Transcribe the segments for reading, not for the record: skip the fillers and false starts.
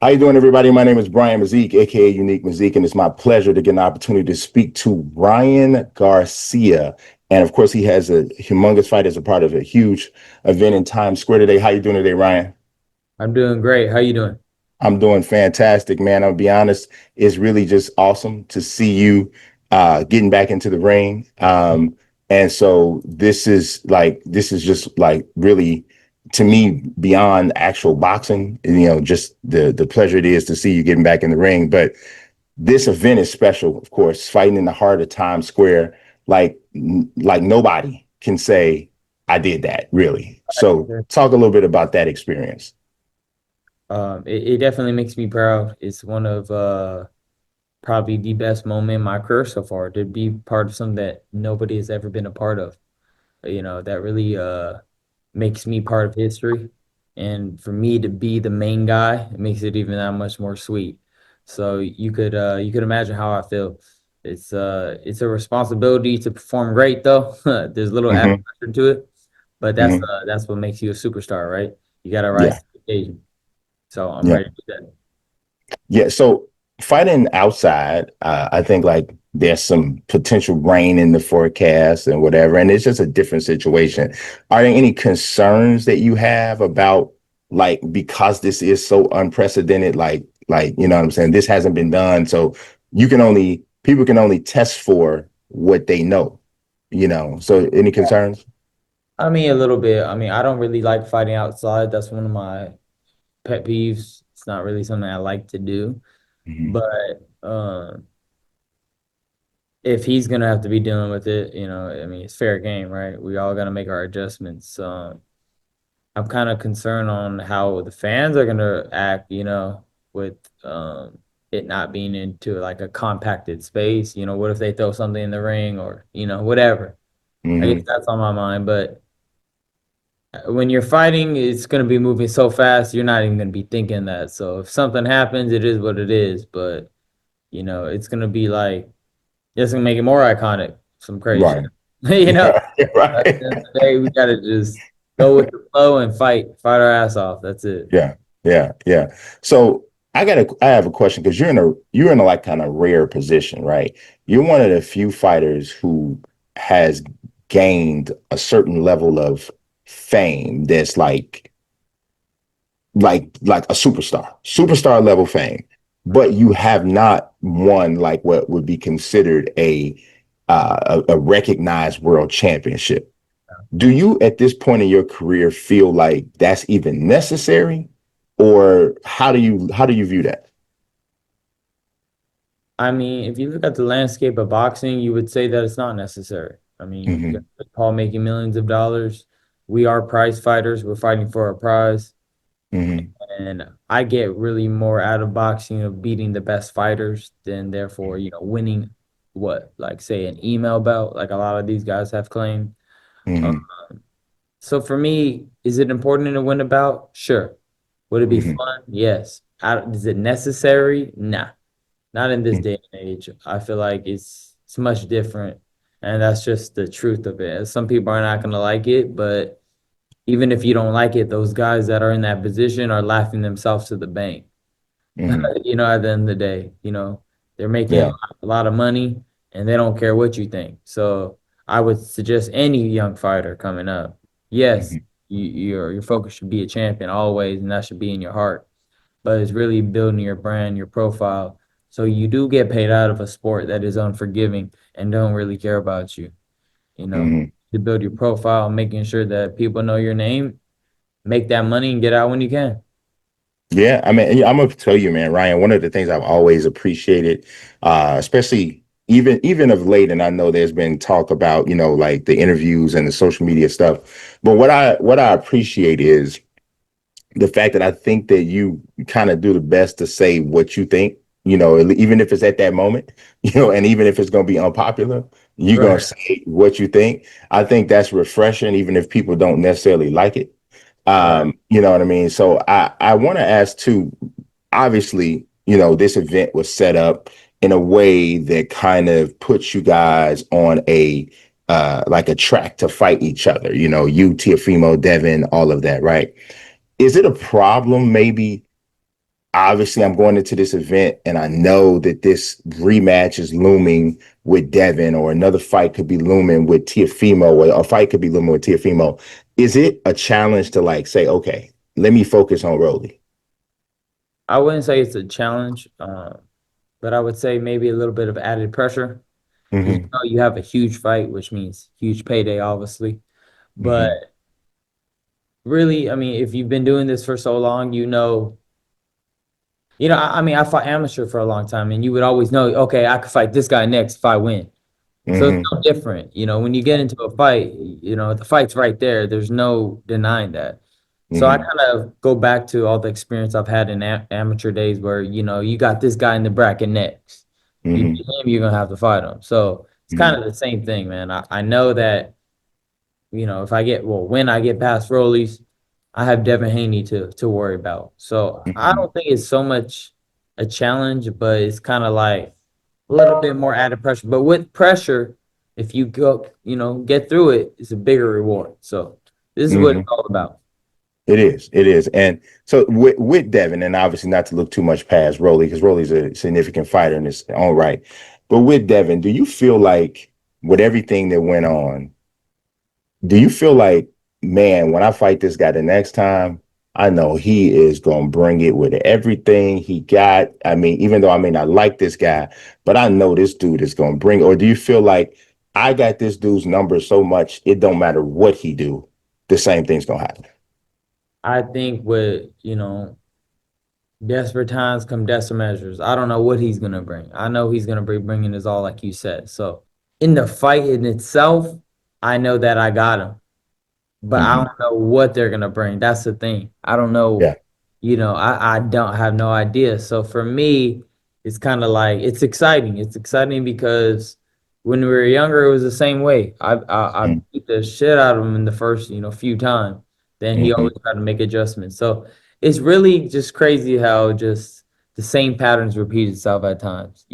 How you doing, everybody? My name is Brian Mazik, aka Unique Mazik, and it's my pleasure to get an opportunity to speak to Ryan Garcia. And of course, he has a humongous fight as a part of a huge event in Times Square today. How you doing today, Ryan? I'm doing great. How you doing? I'm doing fantastic, man. I'll be honest, it's really just awesome to see you getting back into the ring. And so this is just like really to me beyond actual boxing, just the pleasure it is to see you getting back in the ring. But this event is special, of course, fighting in the heart of Times Square, like nobody can say I did that, really. So Sure. talk a little bit about that experience. It definitely makes me proud. It's one of probably the best moment in my career so far to be part of something that nobody has ever been a part of. That really makes me part of history. And for me to be the main guy, it makes it even that much more sweet. So you could imagine how I feel. It's a responsibility to perform great though. There's a little added Hmm. pressure to it, but Hmm. that's what makes you a superstar, right? You gotta rise Yeah. to the occasion. So I'm Yeah. ready to do that. Yeah, so fighting outside, I think like there's some potential rain in the forecast and whatever, and it's just a different situation. Are there any concerns that you have about like because this is so unprecedented, like you know what I'm saying? This hasn't been done, so people can only test for what they know, you know. So any concerns? I mean, a little bit. I mean, I don't really like fighting outside. That's one of my pet peeves. It's not really something I like to do. Hmm. But if he's gonna have to be dealing with it, I mean, it's fair game, right? We all gotta make our adjustments. I'm kind of concerned on how the fans are gonna act, with it not being into like a compacted space. What if they throw something in the ring or whatever? I guess Hmm. that's on my mind, but when you're fighting, it's going to be moving so fast, you're not even going to be thinking that. So if something happens, it is what it is. But, it's going to be like, it's going to make it more iconic. Some crazy Right. shit. You know, Yeah. at Right. the end of the day, we got to just go with the flow and fight our ass off. That's it. Yeah, yeah, yeah. So I have a question because you're in a like kind of rare position, right? You're one of the few fighters who has gained a certain level of fame that's like a superstar level fame, but you have not won like what would be considered a recognized world championship. Do you at this point in your career feel like that's even necessary, or how do you view that? I mean, if you look at the landscape of boxing, you would say that it's not necessary. I mean, you got Hmm. Paul making millions of dollars. We are prize fighters. We're fighting for a prize. Hmm. And I get really more out of boxing of beating the best fighters than therefore, winning what, like say an email belt, like a lot of these guys have claimed. Um, Hmm. so for me, is it important to win a bout? Sure. Would it be Hmm. fun? Yes. Is it necessary? Nah, not in this Hmm. day and age. I feel like it's much different, and that's just the truth of it. Some people are not gonna like it, but even if you don't like it, those guys that are in that position are laughing themselves to the bank. Hmm. At the end of the day, they're making Yeah. a lot of money and they don't care what you think. So I would suggest any young fighter coming up, yes, Hmm. your focus should be a champion always, and that should be in your heart. But it's really building your brand, your profile, so you do get paid out of a sport that is unforgiving and don't really care about you. You know, Hmm. to build your profile, making sure that people know your name, make that money, and get out when you can. Yeah, I mean, I'm gonna tell you, man, Ryan. One of the things I've always appreciated, especially even of late, and I know there's been talk about like the interviews and the social media stuff, but what I appreciate is the fact that I think that you kind of do the best to say what you think, even if it's at that moment, and even if it's going to be unpopular, you're going to Right. say what you think. I think that's refreshing, even if people don't necessarily like it. Right. You know what I mean? So I want to ask too, obviously, this event was set up in a way that kind of puts you guys on like a track to fight each other, you, Tiafimo, Devin, all of that, right? Is it a problem maybe obviously I'm going into this event and I know that this rematch is looming with Devin, or another fight could be looming with Tiafimo, or a fight could be looming with Tiafimo. Is it a challenge to like say, okay, let me focus on Rolly? I wouldn't say it's a challenge, but I would say maybe a little bit of added pressure because you Mm-hmm. know you have a huge fight, which means huge payday, obviously. But Mm-hmm. really, I mean, if you've been doing this for so long, I mean, I fought amateur for a long time, and you would always know, okay, I could fight this guy next if I win. So it's Mm-hmm. no different. When you get into a fight, the fight's right there. There's no denying that. So I Mm-hmm. kind of go back to all the experience I've had in amateur days where, you got this guy in the bracket next. You Mm-hmm. beat him, you're gonna have to fight him. So it's kind Mm-hmm. of the same thing, man. I know that, if when I get past Rollies, I have Devin Haney to worry about. So I Mm-hmm. don't think it's so much a challenge, but it's kind of like a little bit more added pressure. But with pressure, if you get through it, it's a bigger reward. So this is what Mm-hmm. it's all about. It is. It is. And so with Devin, and obviously not to look too much past Rolly, because Rolly's a significant fighter in his own right. But with Devin, do you feel like with everything that went on, do you feel like, man, when I fight this guy the next time, I know he is going to bring it with everything he got. I mean, even though I may not like this guy, but I know this dude is going to bring, or do you feel like I got this dude's number so much, it don't matter what he do, the same thing's going to happen? I think with desperate times come desperate measures. I don't know what he's gonna bring. I know he's gonna be bringing his all, like you said. So in the fight in itself, I know that I got him. But I Hmm. don't know what they're gonna bring. That's the thing. I don't know. Yeah. I don't have no idea. So for me, it's kind of like it's exciting. It's exciting because when we were younger, it was the same way. I beat the shit out of him in the first few times. Then he Mm-hmm. always tried to make adjustments. So it's really just crazy how just the same patterns repeat itself at times.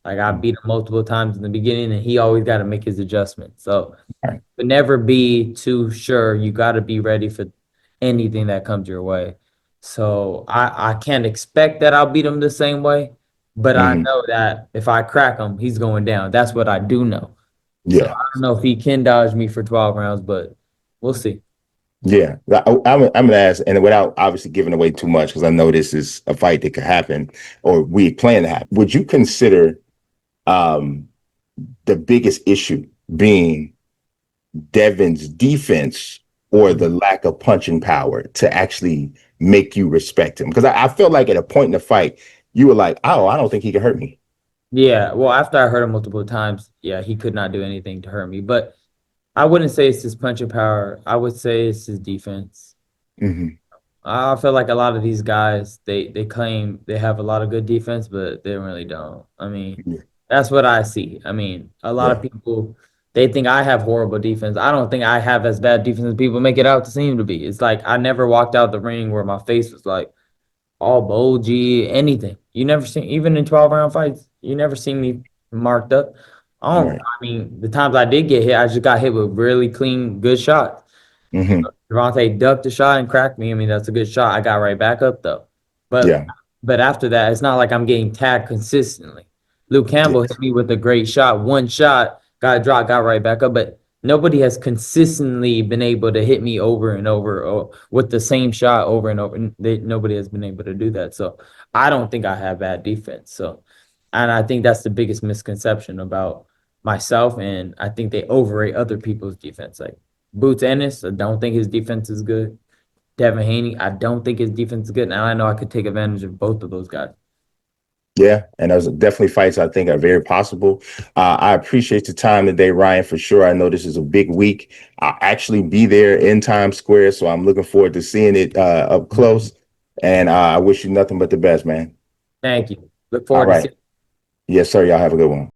Like I beat him multiple times in the beginning, and he always got to make his adjustments. So Right. but never be too sure. You got to be ready for anything that comes your way. So I can't expect that I'll beat him the same way, but I Hmm. know that if I crack him, he's going down. That's what I do know. So Yeah. I don't know if he can dodge me for 12 rounds, but we'll see. Yeah. I'm gonna ask, and without obviously giving away too much, because I know this is a fight that could happen, or we plan to happen. Would you consider um, the biggest issue being Devin's defense, or the Mhm. lack of punching power to actually make you respect him? Because I feel like at a point in the fight, you were like, oh, I don't think he can hurt me. Yeah, well, after I heard him multiple times, yeah, he could not do anything to hurt me. But I wouldn't say it's his punching power. I would say it's his defense. Hmm. I feel like a lot of these guys, they claim they have a lot of good defense, but they really don't. I mean, Yeah. that's what I see. I mean, a lot of Yeah. people they think I have horrible defense. I don't think I have as bad defense as people make it out to seem to be. It's like I never walked out the ring where my face was like all bulgy, anything. You never seen even in 12-round fights, you never seen me marked up. Right. I mean, the times I did get hit, I just got hit with really clean, good shots. Hmm. Devontae ducked the shot and cracked me. I mean, that's a good shot. I got right back up though. But Yeah. but after that, it's not like I'm getting tagged consistently. Luke Yeah. Campbell hit me with a great shot. One shot, got dropped, got right back up. But nobody has consistently been able to hit me over and over or with the same shot over and over. Nobody has been able to do that. So I don't think I have bad defense. So, and I think that's the biggest misconception about myself. And I think they overrate other people's defense. Like Boots Ennis, I don't think his defense is good. Devin Haney, I don't think his defense is good. Now I know I could take advantage of both of those guys. Yeah, and those are definitely fights I think are very possible. I appreciate the time today, Ryan, for sure. I know this is a big week. I'll actually be there in Times Square, so I'm looking forward to seeing it up close. And I wish you nothing but the best, man. Thank you. Look All forward to right. seeing Yes, sir. Y'all have a good one.